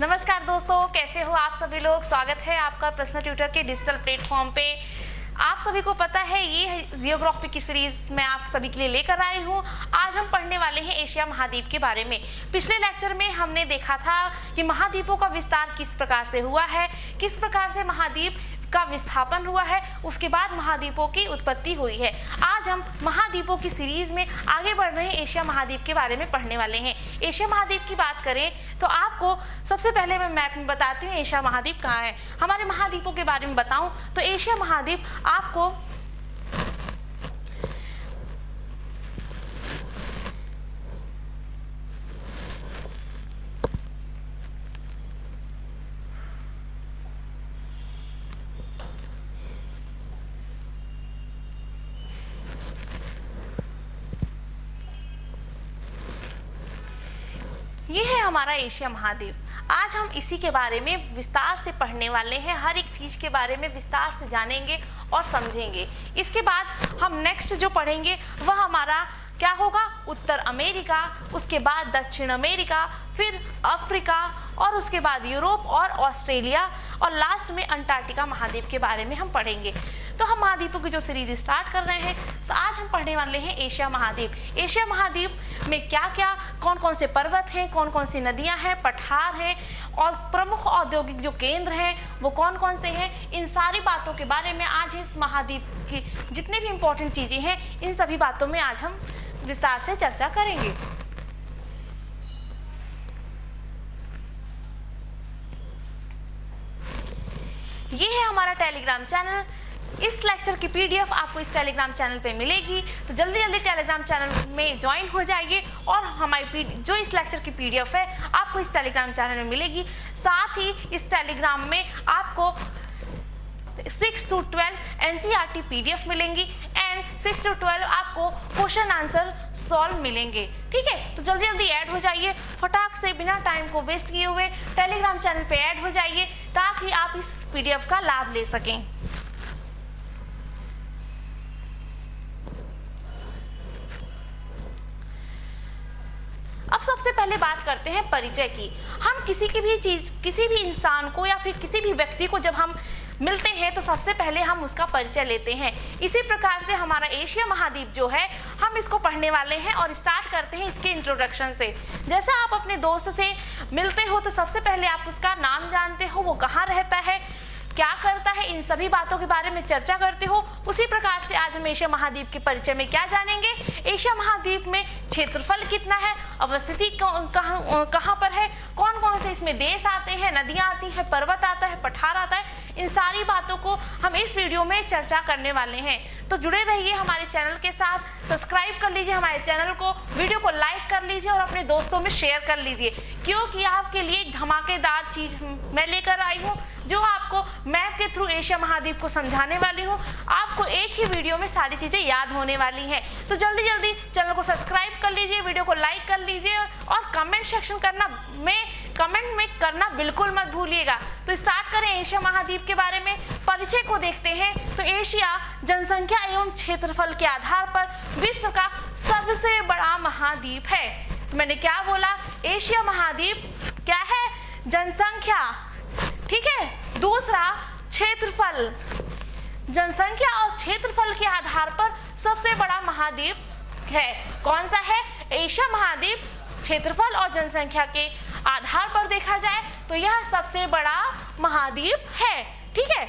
नमस्कार दोस्तों, कैसे हो आप सभी लोग। स्वागत है आपका प्रश्न ट्यूटर के डिजिटल प्लेटफॉर्म पे। आप सभी को पता है ये जियोग्राफी की सीरीज मैं आप सभी के लिए लेकर आई हूँ। आज हम पढ़ने वाले हैं एशिया महाद्वीप के बारे में। पिछले लेक्चर में हमने देखा था कि महाद्वीपों का विस्तार किस प्रकार से हुआ है, किस प्रकार से महाद्वीप का विस्थापन हुआ है, उसके बाद महाद्वीपों की उत्पत्ति हुई है। आज हम महाद्वीपों की सीरीज में आगे बढ़ रहे हैं, एशिया महाद्वीप के बारे में पढ़ने वाले हैं। एशिया महाद्वीप की बात करें तो आपको सबसे पहले मैं मैप में बताती हूँ एशिया महाद्वीप कहाँ है। हमारे महाद्वीपों के बारे में बताऊं तो एशिया महाद्वीप आपको ये है हमारा एशिया महाद्वीप। आज हम इसी के बारे में विस्तार से पढ़ने वाले हैं, हर एक चीज के बारे में विस्तार से जानेंगे और समझेंगे। इसके बाद हम नेक्स्ट जो पढ़ेंगे वह हमारा क्या होगा, उत्तर अमेरिका, उसके बाद दक्षिण अमेरिका, फिर अफ्रीका और उसके बाद यूरोप और ऑस्ट्रेलिया और लास्ट में अंटार्कटिका महाद्वीप के बारे में हम पढ़ेंगे। तो हम महाद्वीपों की जो सीरीज स्टार्ट कर रहे हैं, तो आज हम पढ़ने वाले हैं एशिया महाद्वीप। एशिया महाद्वीप में क्या क्या, कौन कौन से पर्वत हैं, कौन कौन सी नदियां हैं, पठार हैं और प्रमुख औद्योगिक जो केंद्र हैं वो कौन कौन से हैं, इन सारी बातों के बारे में आज इस महाद्वीप की जितने भी इम्पोर्टेंट चीजें हैं इन सभी बातों में आज हम विस्तार से चर्चा करेंगे। ये है हमारा टेलीग्राम चैनल। इस लेक्चर की पीडीएफ आपको इस टेलीग्राम चैनल पे मिलेगी, तो जल्दी जल्दी टेलीग्राम चैनल में ज्वाइन हो जाइए और हमारी जो इस लेक्चर की पीडीएफ है आपको इस टेलीग्राम चैनल में मिलेगी। साथ ही इस टेलीग्राम में आपको 6 to 12 एनसीईआरटी पीडीएफ मिलेंगी एंड 6 to 12 आपको क्वेश्चन आंसर सॉल्व मिलेंगे। ठीक है, तो जल्दी जल्दी ऐड हो जाइए, फटाक से बिना टाइम को वेस्ट किए हुए टेलीग्राम चैनल पे ऐड हो जाइए ताकि आप इस पीडीएफ का लाभ ले सकें। अब सबसे पहले बात करते हैं परिचय की। हम किसी की भी चीज, किसी भी इंसान को या फिर किसी भी व्यक्ति को जब हम मिलते हैं तो सबसे पहले हम उसका परिचय लेते हैं। इसी प्रकार से हमारा एशिया महाद्वीप जो है हम इसको पढ़ने वाले हैं और स्टार्ट करते हैं इसके इंट्रोडक्शन से। जैसा आप अपने दोस्त से मिलते हो तो सबसे पहले आप उसका नाम जानते हो, वो कहाँ रहता है, क्या करता है, इन सभी बातों के बारे में चर्चा करते हो। उसी प्रकार से आज हम एशिया महाद्वीप के परिचय में क्या जानेंगे, एशिया महाद्वीप में क्षेत्रफल कितना है, अवस्थिति कहाँ पर है, कौन कौन से इसमें देश आते हैं, नदियां आती हैं, पर्वत आता है, पठार आता है, इन सारी बातों को हम इस वीडियो में चर्चा करने वाले हैं। तो जुड़े रहिए हमारे चैनल के साथ, सब्सक्राइब कर लीजिए हमारे चैनल को, वीडियो को लाइक कर लीजिए और अपने दोस्तों में शेयर कर लीजिए, क्योंकि आपके लिए एक धमाकेदार चीज मैं लेकर आई हूँ जो आपको मैप के थ्रू एशिया महाद्वीप को समझाने वाली हूँ। आपको एक ही वीडियो में सारी चीजें याद होने वाली हैं। तो जल्दी जल्दी चैनल को सब्सक्राइब कर लीजिए, वीडियो को लाइक कर लीजिए और कमेंट सेक्शन कमेंट में करना बिल्कुल मत भूलिएगा। तो स्टार्ट करें एशिया महाद्वीप के बारे में। परिचय को देखते हैं तो एशिया जनसंख्या एवं क्षेत्रफल के आधार पर विश्व का सबसे बड़ा महाद्वीप है। मैंने क्या बोला, एशिया महाद्वीप क्या है, जनसंख्या, ठीक है, दूसरा क्षेत्रफल, जनसंख्या और क्षेत्रफल के आधार पर सबसे बड़ा महाद्वीप है। कौन सा है, एशिया महाद्वीप। क्षेत्रफल और जनसंख्या के आधार पर देखा जाए तो यह सबसे बड़ा महाद्वीप है। ठीक है,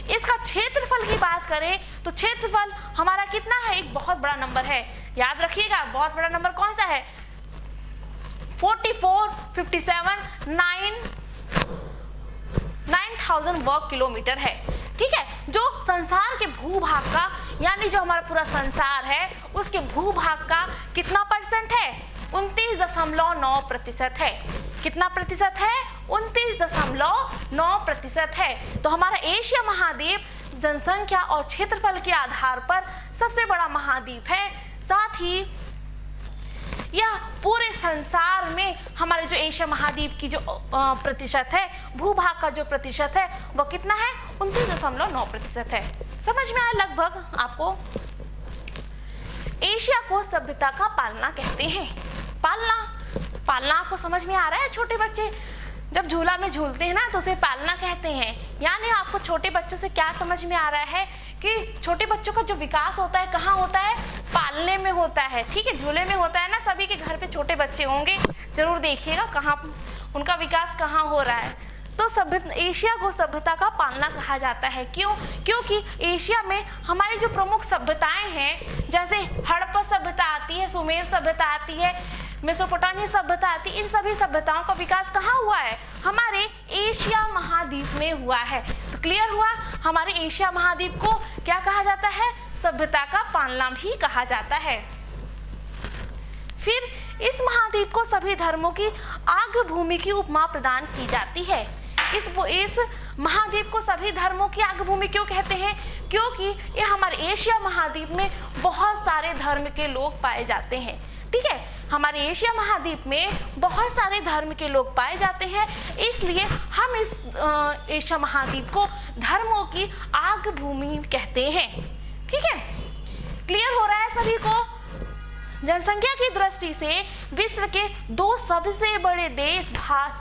इसका क्षेत्रफल की बात करें तो क्षेत्रफल हमारा कितना है, एक बहुत बड़ा नंबर है, याद रखिएगा। बहुत बड़ा नंबर कौन सा है, 44, 57, 9,000 वर्ग किलोमीटर है। ठीक है, जो संसार के भूभाग का यानी जो हमारा पूरा संसार है उसके भूभाग का कितना परसेंट है, 29.9% है। कितना प्रतिशत है, 29.9% है। तो हमारा एशिया महाद्वीप जनसंख्या और क्षेत्रफल के आधार पर सबसे बड़ा महाद्वीप है। साथ ही यह पूरे संसार में हमारे जो एशिया महाद्वीप की जो प्रतिशत है, भूभाग का जो प्रतिशत है वह कितना है, 29.9% है। समझ में आया लगभग आपको। एशिया को सभ्यता का पालना कहते हैं। पालना आपको समझ में आ रहा है छोटे बच्चे। जब झूला में झूलते हैं ना तो उसे पालना कहते हैं। यानी आपको छोटे बच्चों से क्या समझ में आ रहा है कि छोटे बच्चों का जो विकास होता है कहाँ होता है, पालने में होता है। ठीक है, झूले में होता है ना। सभी के घर पे छोटे बच्चे होंगे, जरूर देखिएगा कहाँ उनका विकास कहाँ हो रहा है। तो एशिया को सभ्यता का पालना कहा जाता है। क्यों? क्योंकि एशिया में हमारी जो प्रमुख सभ्यताएं हैं, जैसे हड़प्पा सभ्यता आती है, सुमेर सभ्यता आती है, मेसोपोटामिया सभ्यता आती है, इन सभी सभ्यताओं का विकास कहाँ हुआ है, हमारे एशिया महाद्वीप में हुआ है। तो क्लियर हुआ, हमारे एशिया महाद्वीप को क्या कहा जाता है, सभ्यता का पालना भी कहा जाता है। फिर इस महाद्वीप को सभी धर्मों की आग भूमि की उपमा प्रदान की जाती है। इस महाद्वीप को सभी धर्मों की आग भूमि क्यों कहते हैं? क्योंकि ये हमारे एशिया महाद्वीप में बहुत सारे धर्म के लोग पाए जाते हैं। ठीक है, हमारे एशिया महाद्वीप में बहुत सारे धर्म के लोग पाए जाते हैं, इसलिए हम इस एशिया महाद्वीप को धर्मों की आग भूमि कहते हैं। ठीक है, क्लियर हो रहा है सभी को? जनसंख्या की दृष्टि से विश्व के दो सबसे बड़े देश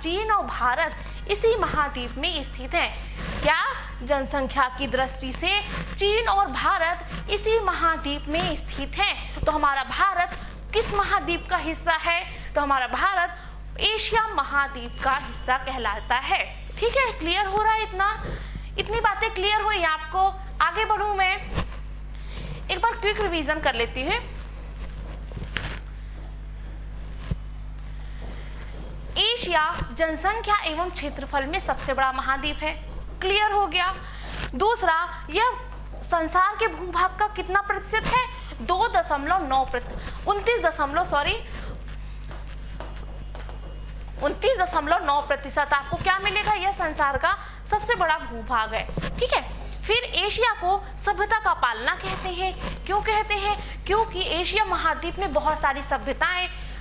चीन और भारत इसी महाद्वीप में स्थित हैं। क्या? जनसंख्या की दृष्टि से चीन और भारत इसी महाद्वीप में स्थित हैं। तो हमारा भारत किस महाद्वीप का हिस्सा है? तो हमारा भारत एशिया महाद्वीप का हिस्सा कहलाता है। ठीक है, क्लियर हो रहा है? इतनी बातें क्लियर हुई आपको? आगे बढ़ूं मैं, एक बार क्विक रिवीजन कर लेती हूँ। एशिया जनसंख्या एवं क्षेत्रफल में सबसे बड़ा महाद्वीप है, क्लियर हो गया। दूसरा, यह संसार के भूभाग का कितना प्रतिशत है? 29.9%। आपको क्या मिलेगा? यह संसार का सबसे बड़ा भूभाग है। ठीक है, फिर एशिया को सभ्यता का पालना कहते हैं। क्यों कहते हैं? क्योंकि एशिया महाद्वीप में बहुत सारी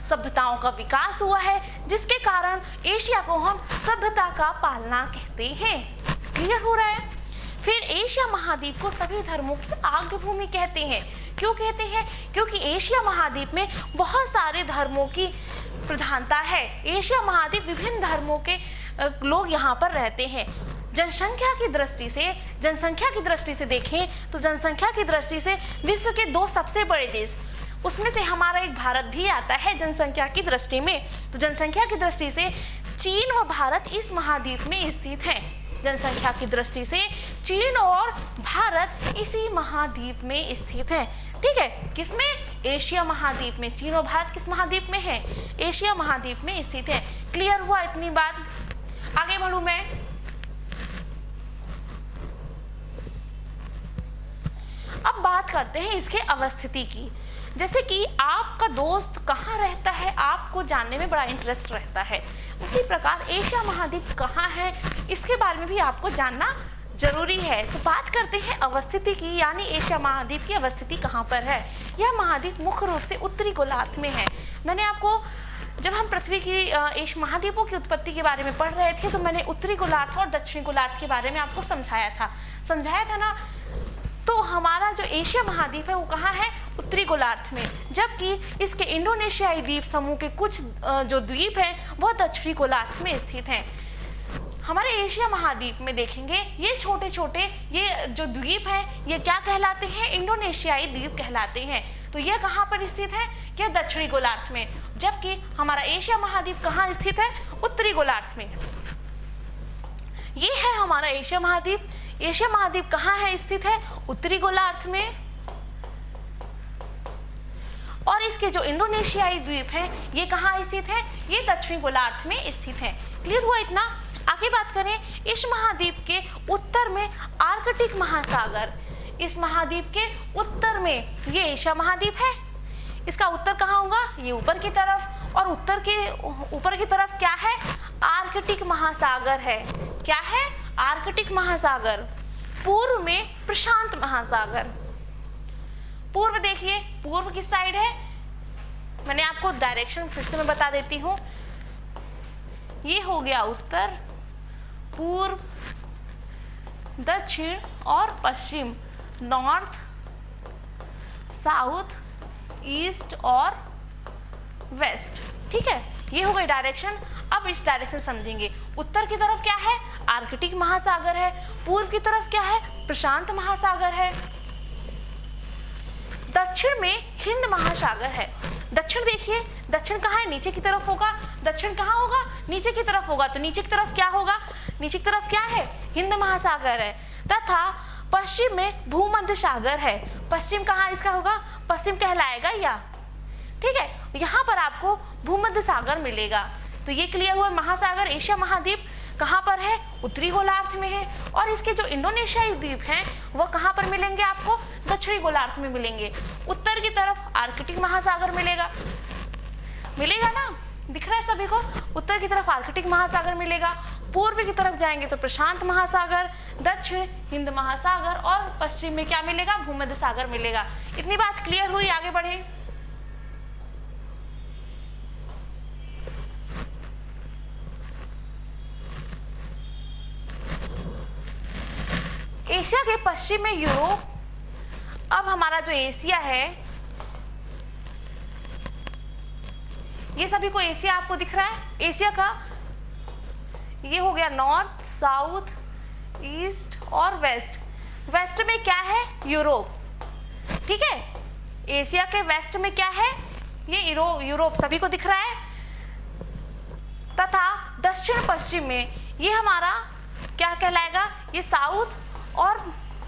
सभ्यताओं का विकास हुआ है, जिसके कारण एशिया को हम सभ्यता का पालना कहते हैं। क्लियर हो रहा है? फिर एशिया महाद्वीप को सभी धर्मों की आग भूमि कहते हैं। क्यों कहते हैं? क्योंकि एशिया महाद्वीप में बहुत सारे धर्मों की प्रधानता है। एशिया महाद्वीप विभिन्न धर्मों के लोग यहाँ पर रहते हैं। जनसंख्या की दृष्टि से देखें तो जनसंख्या की दृष्टि से विश्व के दो सबसे बड़े देश, उसमें से हमारा एक भारत भी आता है जनसंख्या की दृष्टि में। तो जनसंख्या की दृष्टि से चीन व भारत इस महाद्वीप में स्थित हैं। जनसंख्या की दृष्टि से चीन और भारत इसी महाद्वीप में स्थित हैं। ठीक है, किसमें? एशिया महाद्वीप में। चीन और भारत किस महाद्वीप में है? एशिया महाद्वीप में स्थित है। क्लियर हुआ इतनी बात? आगे बढ़ूं मैं। अब बात करते हैं इसके अवस्थिति की। जैसे कि आपका दोस्त कहाँ रहता है, आपको जानने में बड़ा इंटरेस्ट रहता है, उसी प्रकार एशिया महाद्वीप कहाँ है, इसके बारे में भी आपको जानना जरूरी है। तो बात करते हैं अवस्थिति की, यानी एशिया महाद्वीप की अवस्थिति कहाँ पर है। यह महाद्वीप मुख्य रूप से उत्तरी गोलार्ध में है। मैंने आपको, जब हम पृथ्वी की एशिया महाद्वीपों की उत्पत्ति के बारे में पढ़ रहे थे, तो मैंने उत्तरी गोलार्ध और दक्षिणी गोलार्ध के बारे में आपको समझाया था ना। तो हमारा जो एशिया महाद्वीप है वो कहाँ है? उत्तरी गोलार्ध में, जबकि इसके इंडोनेशियाई द्वीप समूह के कुछ जो द्वीप हैं वह दक्षिणी गोलार्ध में स्थित हैं। हमारे एशिया महाद्वीप में देखेंगे ये छोटे छोटे ये जो द्वीप हैं ये क्या कहलाते हैं? इंडोनेशियाई द्वीप कहलाते हैं। तो यह कहाँ पर स्थित है? यह दक्षिणी गोलार्ध में, जबकि हमारा एशिया महाद्वीप कहाँ स्थित है? उत्तरी गोलार्ध में। ये है हमारा एशिया महाद्वीप। एशिया महाद्वीप कहाँ है स्थित है? उत्तरी गोलार्ध में। और इसके जो इंडोनेशियाई द्वीप हैं ये कहाँ स्थित है? ये दक्षिणी गोलार्ध में स्थित है। क्लियर हुआ इतना? आगे बात करें, इस महाद्वीप के उत्तर में आर्कटिक महासागर, इस महाद्वीप के उत्तर में ये एशिया महाद्वीप है। इसका उत्तर कहाँ होगा? ये ऊपर की तरफ, और ऊपर की तरफ क्या है? आर्कटिक महासागर है। क्या है? आर्कटिक महासागर। पूर्व में प्रशांत महासागर। पूर्व देखिए, पूर्व किस साइड है? मैंने आपको डायरेक्शन फिर से मैं बता देती हूँ। ये हो गया उत्तर, पूर्व, दक्षिण और पश्चिम, नॉर्थ, साउथ, ईस्ट और वेस्ट। ठीक है, ये हो गई डायरेक्शन। अब इस डायरेक्शन समझेंगे। उत्तर की तरफ क्या है? आर्कटिक महासागर है। पूर्व की तरफ क्या है? प्रशांत महासागर है। दक्षिण में हिंद महासागर है। दक्षिण देखिए, दक्षिण कहाँ है? नीचे की तरफ होगा। दक्षिण कहाँ होगा? नीचे की तरफ होगा। तो नीचे की तरफ क्या होगा? नीचे की तरफ क्या है? हिंद महासागर है। तथा पश्चिम में भूमध्य सागर है। पश्चिम कहाँ इसका होगा? पश्चिम कहलाएगा या, ठीक है, यहाँ पर आपको भूमध्य सागर मिलेगा। तो ये क्लियर हुआ। महासागर एशिया महाद्वीप कहाँ पर है? उत्तरी गोलार्ध में है। और इसके जो इंडोनेशियाई द्वीप हैं वह कहाँ पर मिलेंगे आपको? दक्षिणी गोलार्ध में मिलेंगे। उत्तर की तरफ आर्कटिक महासागर मिलेगा, मिलेगा ना, दिख रहा है सभी को? उत्तर की तरफ आर्कटिक महासागर मिलेगा। पूर्व की तरफ जाएंगे तो प्रशांत महासागर, दक्षिण हिंद महासागर और पश्चिम में क्या मिलेगा? भूमध्य सागर मिलेगा। इतनी बात क्लियर हुई? आगे बढ़े। एशिया के पश्चिम में यूरोप। अब हमारा जो एशिया है, ये सभी को एशिया आपको दिख रहा है। एशिया का ये हो गया नॉर्थ, साउथ, ईस्ट और वेस्ट। वेस्ट में क्या है? यूरोप, ठीक है। एशिया के वेस्ट में क्या है? ये यूरोप सभी को दिख रहा है। तथा दक्षिण पश्चिम में ये हमारा क्या कहलाएगा? ये साउथ और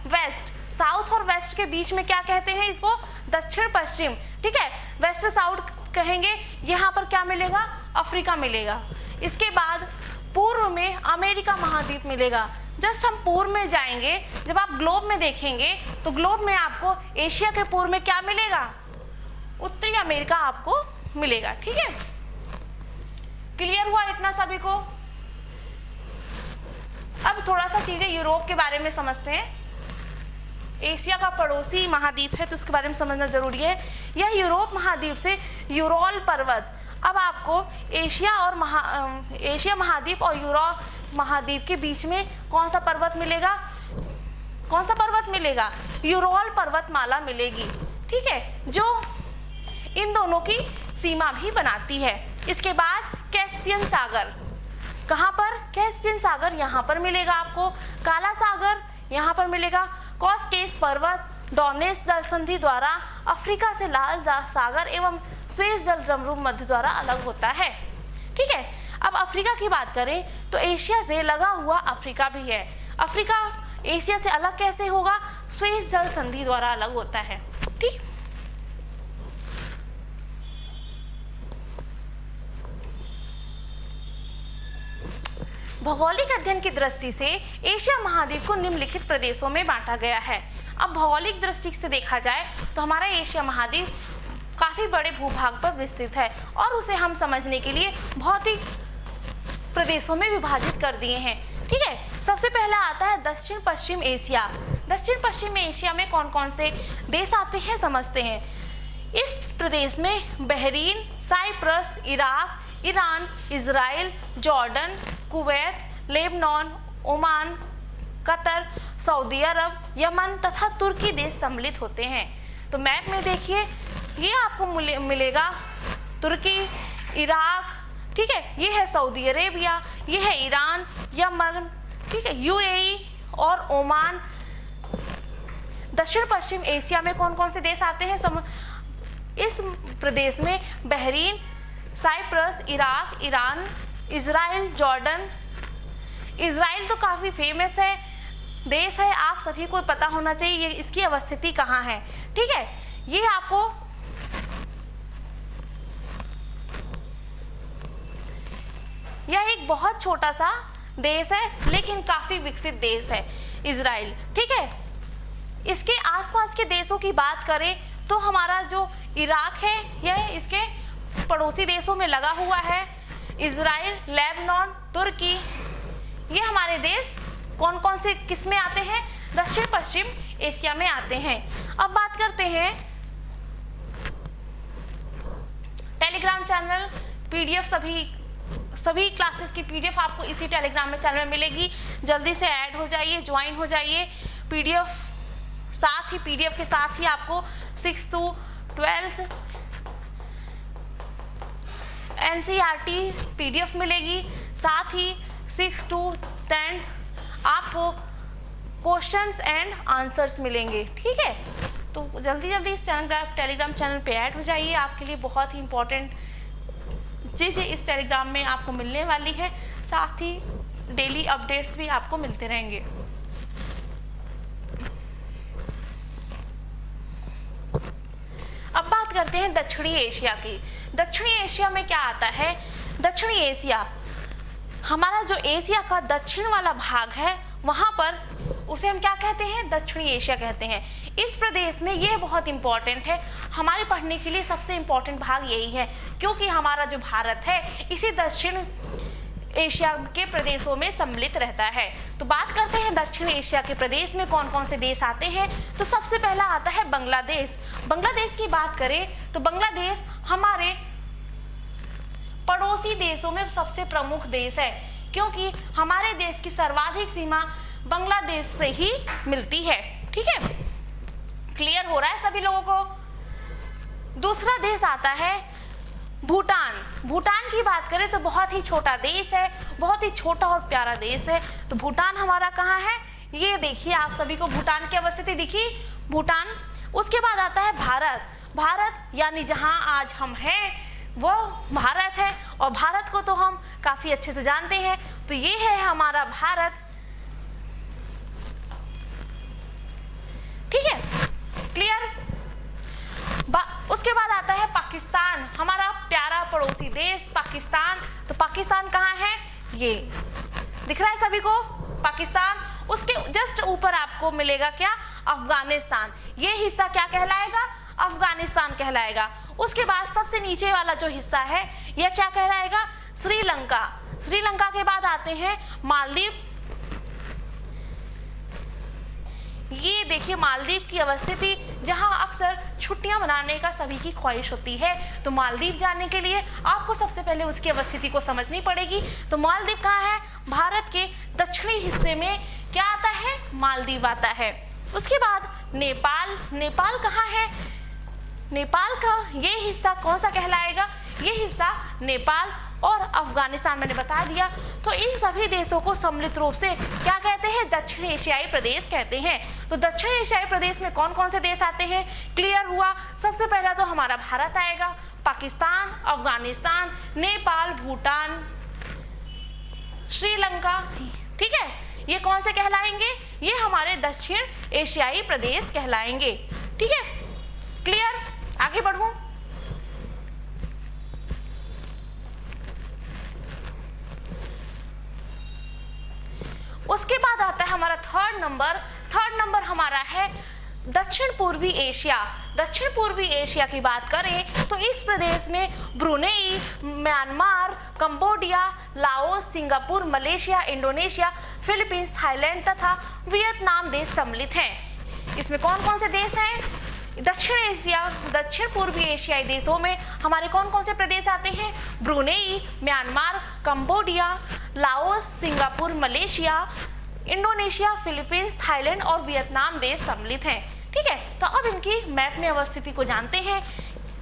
वेस्ट। साउथ और वेस्ट के बीच में क्या कहते हैं इसको? दक्षिण पश्चिम, ठीक है। वेस्ट साउथ कहेंगे। यहाँ पर क्या मिलेगा? अफ्रीका मिलेगा। इसके बाद पूर्व में अमेरिका महाद्वीप मिलेगा। जस्ट हम पूर्व में जाएंगे, जब आप ग्लोब में देखेंगे तो ग्लोब में आपको एशिया के पूर्व में क्या मिलेगा? उत्तरी अमेरिका आपको मिलेगा, ठीक है। क्लियर हुआ इतना सभी को? अब थोड़ा सा चीजें यूरोप के बारे में समझते हैं। एशिया का पड़ोसी महाद्वीप है तो उसके बारे में समझना जरूरी है। यह यूरोप महाद्वीप से यूरोल पर्वत। अब आपको एशिया महाद्वीप और यूरोप महाद्वीप के बीच में कौन सा पर्वत मिलेगा? कौन सा पर्वत मिलेगा? यूरोल पर्वतमाला मिलेगी, ठीक है, जो इन दोनों की सीमा भी बनाती है। इसके बाद कैस्पियन सागर। कहाँ पर? कैस्पियन सागर यहाँ पर मिलेगा आपको। काला सागर यहाँ पर मिलेगा। कॉस्केस पर्वत डोनेस जल संधि द्वारा अफ्रीका से लाल सागर एवं स्वेज जल समरूप मध्य द्वारा अलग होता है, ठीक है। अब अफ्रीका की बात करें तो एशिया से लगा हुआ अफ्रीका भी है। अफ्रीका एशिया से अलग कैसे होगा? स्वेज जल संधि द्वारा अलग होता है, ठीक। भौगोलिक अध्ययन की दृष्टि से एशिया महाद्वीप को निम्नलिखित प्रदेशों में बांटा गया है। अब भौगोलिक दृष्टि से देखा जाए तो हमारा एशिया महाद्वीप काफी बड़े भूभाग पर विस्तृत है और उसे हम समझने के लिए भौतिक प्रदेशों में विभाजित कर दिए हैं, ठीक है। सबसे पहला आता है दक्षिण पश्चिम एशिया। दक्षिण पश्चिम एशिया में कौन कौन से देश आते हैं समझते हैं। इस प्रदेश में Bahrain, Cyprus, Iraq, Iran, Israel, Jordan, Kuwait, Lebanon, Oman, Qatar, Saudi Arab, Yemen तथा तुर्की देश सम्मिलित होते हैं। तो मैप में देखिए ये आपको मिलेगा तुर्की, इराक, ठीक है, ये है सऊदी अरेबिया, ये है ईरान, यमन, ठीक है, यूएई और ओमान। दक्षिण पश्चिम एशिया में कौन कौन से देश आते हैं इस प्रदेश में Bahrain, Cyprus, Iraq, Iran, Israel, Jordan. Israel तो काफी फेमस है देश है, आप सभी को पता होना चाहिए ये इसकी अवस्थिति कहाँ है, ठीक है। ये आपको यह एक बहुत छोटा सा देश है लेकिन काफी विकसित देश है इजराइल, ठीक है। इसके आसपास के देशों की बात करें तो हमारा जो इराक है यह इसके पड़ोसी देशों में लगा हुआ है। इजराइल, लेबनान, तुर्की, ये हमारे देश कौन कौन से किस में आते हैं? दक्षिण पश्चिम एशिया में आते हैं। अब बात करते हैं टेलीग्राम चैनल पीडीएफ, सभी क्लासेस की पीडीएफ आपको इसी टेलीग्राम में चैनल में मिलेगी। जल्दी से ऐड हो जाइए, ज्वाइन हो जाइए। पीडीएफ साथ ही पीडीएफ के साथ ही आपको 6th to 12th NCERT PDF मिलेगी, साथ ही 6 to 10 आपको क्वेश्चंस एंड आंसर्स मिलेंगे। ठीक है, तो जल्दी जल्दी इस टेलीग्राम चैनल पे ऐड हो जाइए, आपके लिए बहुत ही इंपॉर्टेंट चीज़ें इस टेलीग्राम में आपको मिलने वाली है, साथ ही डेली अपडेट्स भी आपको मिलते रहेंगे। अब बात करते हैं दक्षिणी एशिया की। दक्षिणी एशिया में क्या आता है? दक्षिणी एशिया, हमारा जो एशिया का दक्षिण वाला भाग है वहां पर उसे हम क्या कहते हैं? दक्षिणी एशिया कहते हैं। इस प्रदेश में ये बहुत इंपॉर्टेंट है, हमारे पढ़ने के लिए सबसे इंपॉर्टेंट भाग यही है, क्योंकि हमारा जो भारत है इसी दक्षिण एशिया के प्रदेशों में सम्मिलित रहता है। तो बात करते हैं दक्षिण एशिया के प्रदेश में कौन कौन से देश आते हैं। तो सबसे पहला आता है बांग्लादेश। बांग्लादेश की बात करें तो बांग्लादेश हमारे पड़ोसी देशों में सबसे प्रमुख देश है, क्योंकि हमारे देश की सर्वाधिक सीमा बांग्लादेश से ही मिलती है। ठीक है, क्लियर हो रहा है सभी लोगों को? दूसरा देश आता है भूटान। भूटान की बात करें तो बहुत ही छोटा देश है, बहुत ही छोटा और प्यारा देश है। तो भूटान हमारा कहाँ है? ये देखिए, आप सभी को भूटान की अवस्थिति दिखी, भूटान। उसके बाद आता है भारत। भारत यानी जहाँ आज हम हैं वो भारत है, और भारत को तो हम काफी अच्छे से जानते हैं। तो ये है हमारा भारत। ठीक है, क्लियर? उसके बाद आता है पाकिस्तान, हमारा प्यारा पड़ोसी देश पाकिस्तान। तो पाकिस्तान कहाँ है? ये दिख रहा है सभी को, पाकिस्तान। उसके जस्ट ऊपर आपको मिलेगा क्या? अफगानिस्तान। ये हिस्सा क्या कहलाएगा? अफगानिस्तान कहलाएगा। उसके बाद सबसे नीचे वाला जो हिस्सा है यह क्या कहलाएगा? श्रीलंका। श्रीलंका के बाद आते हैं मालदीव। ये देखिए मालदीव की अवस्थिति, जहां अक्सर छुट्टियां मनाने का सभी की ख्वाहिश होती है। तो मालदीव जाने के लिए आपको सबसे पहले उसकी अवस्थिति को समझनी पड़ेगी। तो मालदीव कहाँ है? भारत के दक्षिणी हिस्से में क्या आता है? मालदीव आता है। उसके बाद नेपाल। नेपाल कहाँ है? नेपाल का ये हिस्सा कौन सा कहलाएगा? ये हिस्सा नेपाल और अफगानिस्तान मैंने बता दिया। तो इन सभी देशों को सम्मिलित रूप से क्या कहते हैं? दक्षिण एशियाई प्रदेश कहते हैं। तो दक्षिण एशियाई प्रदेश में कौन कौन से देश आते हैं? क्लियर हुआ? सबसे पहला तो हमारा भारत आएगा, पाकिस्तान, अफगानिस्तान, नेपाल, भूटान, श्रीलंका। ठीक है, ये कौन से कहलाएंगे? ये हमारे दक्षिण एशियाई प्रदेश कहलाएंगे। ठीक है, क्लियर? आगे बढ़ूं? उसके बाद आता है हमारा थर्ड नंबर। थर्ड नंबर हमारा है दक्षिण पूर्वी एशिया। दक्षिण पूर्वी एशिया की बात करें तो इस प्रदेश में Brunei, Myanmar, Cambodia, Laos, Singapore, Malaysia, Indonesia, Philippines, Thailand तथा वियतनाम देश सम्मिलित हैं। इसमें कौन कौन से देश हैं? दक्षिण पूर्वी एशियाई देशों में हमारे कौन कौन से प्रदेश आते हैं? Brunei, Myanmar, Cambodia, Laos, Singapore, Malaysia, Indonesia, Philippines, Thailand और वियतनाम देश सम्मिलित हैं। ठीक है, तो अब इनकी मैप में अवस्थिति को जानते हैं।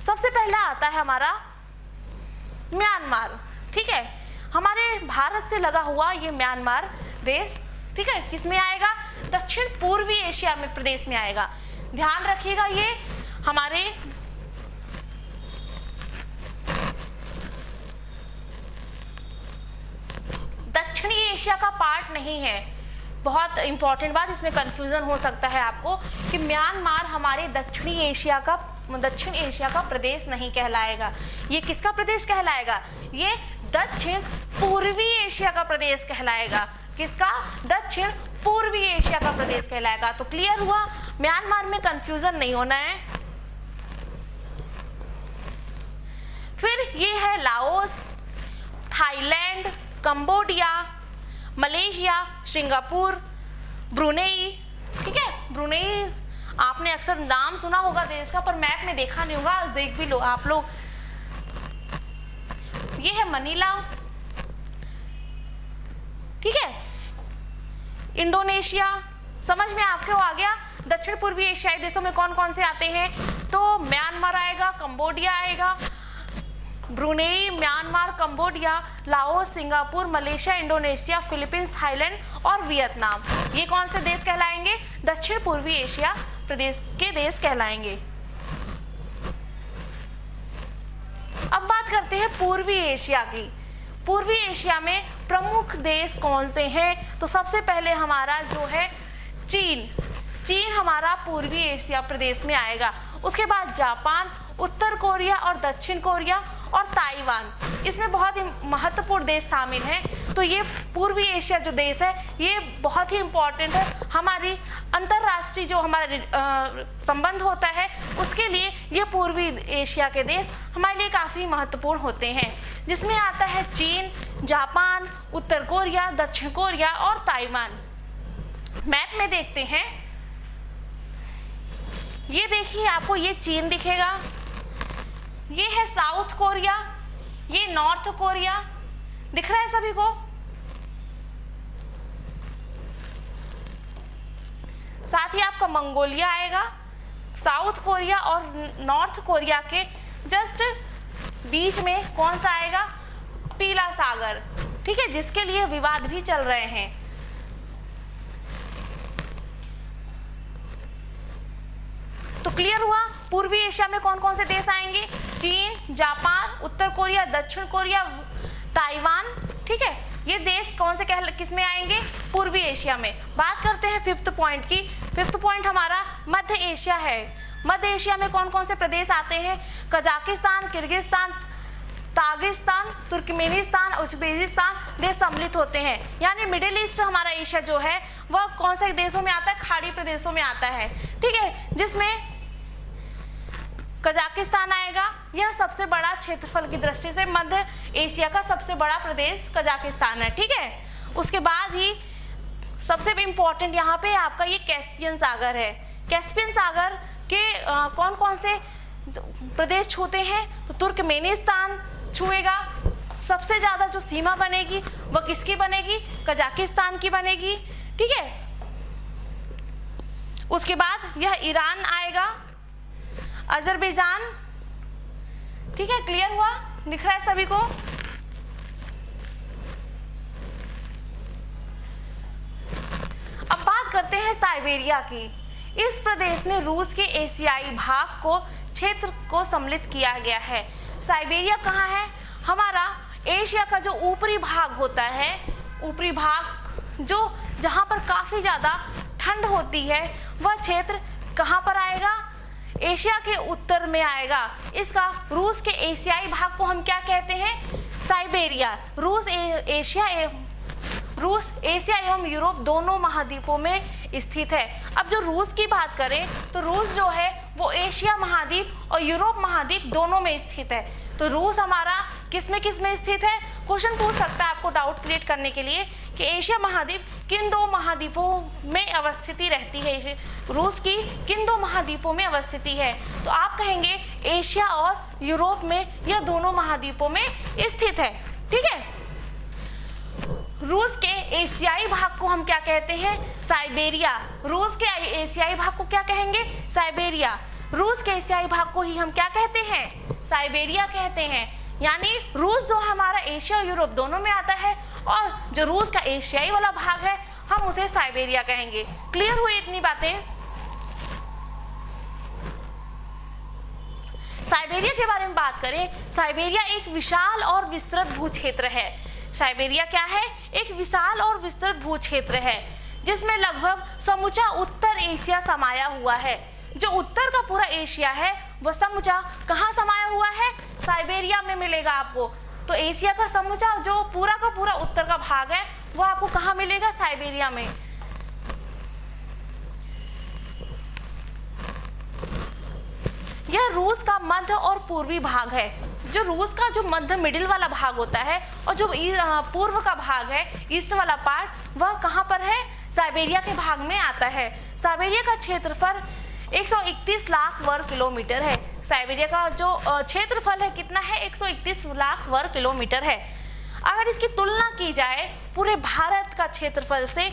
सबसे पहला आता है हमारा म्यांमार। ठीक है, हमारे भारत से लगा हुआ ये म्यांमार देश, ठीक है, किसमें आएगा? दक्षिण पूर्वी एशिया में प्रदेश में आएगा। ध्यान रखिएगा, ये हमारे दक्षिणी एशिया का पार्ट नहीं है। बहुत इंपॉर्टेंट बात, इसमें कंफ्यूजन हो सकता है आपको कि म्यांमार हमारे दक्षिण एशिया का प्रदेश नहीं कहलाएगा। ये किसका प्रदेश कहलाएगा? ये दक्षिण पूर्वी एशिया का प्रदेश कहलाएगा। किसका? दक्षिण पूर्वी एशिया का प्रदेश कहलाएगा। तो क्लियर हुआ? म्यांमार में कंफ्यूजन नहीं होना है। फिर ये है Laos, Thailand, Cambodia, Malaysia, Singapore, Brunei. ठीक है, ब्रुनेई आपने अक्सर नाम सुना होगा देश का, पर मैप में देखा नहीं होगा, देख भी लो आप लोग। ये है मनीला। ठीक है, इंडोनेशिया। समझ में आपको आ गया? दक्षिण पूर्वी एशियाई देशों में कौन कौन से आते हैं? तो म्यांमार आएगा, कंबोडिया आएगा, Brunei, Myanmar, Cambodia, Laos, Singapore, Malaysia, Indonesia, Philippines, Thailand और वियतनाम। ये कौन से देश कहलाएंगे? दक्षिण पूर्वी एशिया प्रदेश के देश कहलाएंगे। अब बात करते हैं पूर्वी एशिया की। पूर्वी एशिया में प्रमुख देश कौन से हैं? तो सबसे पहले हमारा जो है चीन हमारा पूर्वी एशिया प्रदेश में आएगा। उसके बाद जापान, उत्तर कोरिया और दक्षिण कोरिया और ताइवान। इसमें बहुत ही महत्वपूर्ण देश शामिल हैं। तो ये पूर्वी एशिया जो देश है ये बहुत ही इम्पोर्टेंट है। हमारी अंतर्राष्ट्रीय जो हमारा संबंध होता है उसके लिए ये पूर्वी एशिया के देश हमारे लिए काफ़ी महत्वपूर्ण होते हैं, जिसमें आता है चीन, जापान, उत्तर कोरिया, दक्षिण कोरिया और ताइवान। मैप में देखते हैं, ये देखिए आपको ये चीन दिखेगा, ये है साउथ कोरिया, ये नॉर्थ कोरिया, दिख रहा है सभी को? साथ ही आपका मंगोलिया आएगा। साउथ कोरिया और नॉर्थ कोरिया के जस्ट बीच में कौन सा आएगा? पीला सागर, ठीक है, जिसके लिए विवाद भी चल रहे हैं। तो क्लियर हुआ पूर्वी एशिया में कौन कौन से देश आएंगे? चीन, जापान, उत्तर कोरिया, दक्षिण कोरिया, ताइवान, ठीक है। ये देश कौन से किस में आएंगे? पूर्वी एशिया में। बात करते हैं फिफ्थ पॉइंट की। फिफ्थ पॉइंट हमारा मध्य एशिया है। मध्य एशिया में कौन कौन से प्रदेश आते हैं? Kazakhstan, Kyrgyzstan, Tajikistan, Turkmenistan, Uzbekistan देश सम्मिलित होते हैं। यानी मिडिल ईस्ट हमारा एशिया जो है वह कौन से देशों में आता है? खाड़ी प्रदेशों में आता है, ठीक है, जिसमें कजाकिस्तान आएगा। यह सबसे बड़ा क्षेत्रफल की दृष्टि से मध्य एशिया का सबसे बड़ा प्रदेश कजाकिस्तान है, ठीक है। उसके बाद ही सबसे इम्पोर्टेंट यहाँ पे आपका ये कैस्पियन सागर है। कैस्पियन सागर के कौन कौन से प्रदेश छूते हैं? तो तुर्कमेनिस्तान छुएगा। सबसे ज़्यादा जो सीमा बनेगी वह किसकी बनेगी? कजाकिस्तान की बनेगी, ठीक है। उसके बाद यह ईरान आएगा, अजरबैजान, ठीक है। क्लियर हुआ? दिख रहा है सभी को? अब बात करते हैं साइबेरिया की। इस प्रदेश में रूस के एशियाई भाग को क्षेत्र को सम्मिलित किया गया है। साइबेरिया कहाँ है? हमारा एशिया का जो ऊपरी भाग होता है, ऊपरी भाग जो जहाँ पर काफ़ी ज़्यादा ठंड होती है, वह क्षेत्र कहाँ पर आएगा? एशिया के उत्तर में आएगा। इसका रूस के एशियाई भाग को हम क्या कहते हैं? साइबेरिया। रूस एशिया एवं यूरोप दोनों महाद्वीपों में स्थित है। अब जो रूस की बात करें तो रूस जो है वो एशिया महाद्वीप और यूरोप महाद्वीप दोनों में स्थित है। तो रूस हमारा किस में स्थित है? क्वेश्चन पूछ सकता है आपको डाउट क्रिएट करने के लिए कि एशिया महाद्वीप किन दो महाद्वीपों में अवस्थिति रहती है, रूस की किन दो महाद्वीपों में अवस्थिति है? तो आप कहेंगे एशिया और यूरोप में, यह दोनों महाद्वीपों में स्थित है, ठीक है। रूस के एशियाई भाग को हम क्या कहते हैं? साइबेरिया। रूस के एशियाई भाग को क्या कहेंगे? साइबेरिया। रूस के एशियाई भाग को ही हम क्या कहते हैं? साइबेरिया कहते हैं। यानी रूस जो हमारा एशिया और यूरोप दोनों में आता है और जो रूस का एशियाई वाला भाग है हम उसे साइबेरिया कहेंगे। क्लियर हुई इतनी बातें? साइबेरिया के बारे में बात करें, साइबेरिया एक विशाल और विस्तृत भूक्षेत्र है। साइबेरिया क्या है? एक विशाल और विस्तृत भूक्षेत्र है जिसमें लगभग समूचा उत्तर एशिया समाया हुआ है। जो उत्तर का पूरा एशिया है वह समूचा कहाँ समाया हुआ है? साइबेरिया में मिलेगा आपको। तो एशिया का समूचा जो पूरा का पूरा उत्तर का भाग है वो आपको कहाँ मिलेगा? साइबेरिया में। यह रूस का मध्य और पूर्वी भाग है। जो रूस का जो मध्य मिडिल वाला भाग होता है और जो पूर्व का भाग है, ईस्ट वाला पार्ट, वह कहाँ पर है? साइबेरिया के भाग में आता है। साइबेरिया का क्षेत्रफल 131 लाख वर्ग किलोमीटर है। साइबेरिया का जो क्षेत्रफल है कितना है? 131 लाख वर्ग किलोमीटर है। अगर इसकी तुलना की जाए पूरे भारत का क्षेत्रफल से,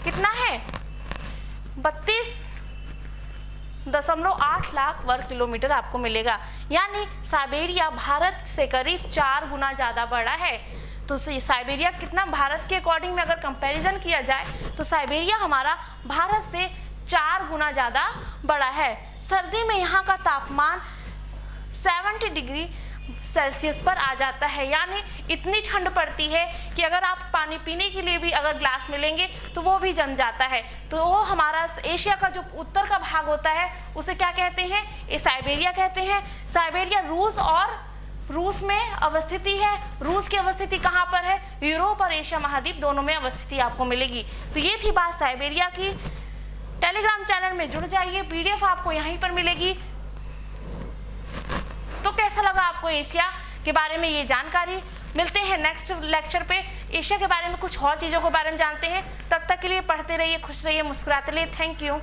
कितना है? 32 1.8 लाख वर्ग किलोमीटर आपको मिलेगा। यानी साइबेरिया भारत से करीब 4 गुना ज़्यादा बड़ा है। तो साइबेरिया कितना, भारत के अकॉर्डिंग में अगर कंपैरिजन किया जाए तो साइबेरिया हमारा भारत से 4 गुना ज़्यादा बड़ा है। सर्दी में यहाँ का तापमान 70 डिग्री सेल्सियस पर आ जाता है। यानी इतनी ठंड पड़ती है कि अगर आप पानी पीने के लिए भी अगर ग्लास में लेंगे तो वो भी जम जाता है। तो वो हमारा एशिया का जो उत्तर का भाग होता है उसे क्या कहते हैं, ये साइबेरिया कहते हैं। साइबेरिया रूस में अवस्थिति है। रूस की अवस्थिति कहाँ पर है, यूरोप और एशिया महाद्वीप दोनों में अवस्थिति आपको मिलेगी। तो ये थी बात साइबेरिया की। टेलीग्राम चैनल में जुड़ जाइए, पीडीएफ आपको यहीं पर मिलेगी। तो कैसा लगा आपको एशिया के बारे में ये जानकारी। मिलते हैं नेक्स्ट लेक्चर पे, एशिया के बारे में कुछ और चीज़ों के बारे में जानते हैं। तब तक के लिए पढ़ते रहिए, खुश रहिए, मुस्कुराते रहिए। Thank you.